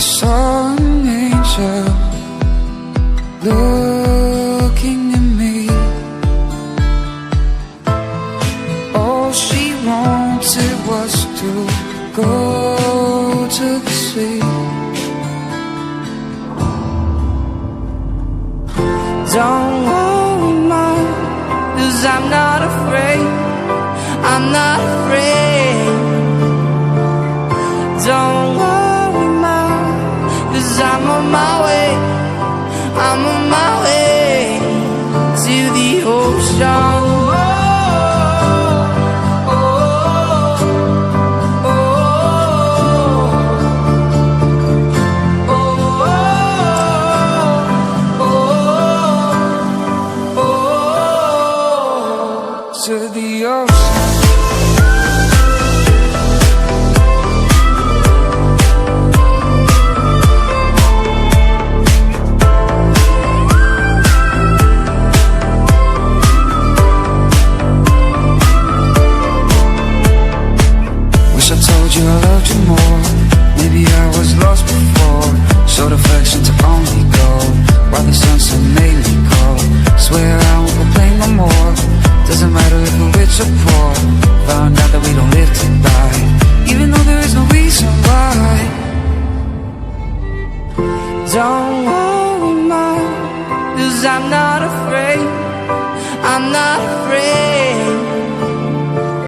saw an angel looking at me. All she wanted was to go to the sea. Don't worry, Mom, 'cause I'm not afraid. I'm not afraid. Don't worry, Mom, 'cause I'm on my way. I'm on my way to the ocean. To the ocean. Wish I told you I loved you more. Maybe I was lost before. Showed affection to only go while the sunset made me cold. Swear I won't complain no more. Doesn't matter if we're rich or poor. Found out that we don't live to die, even though there is no reason why. Don't worry, Mom, 'cause I'm not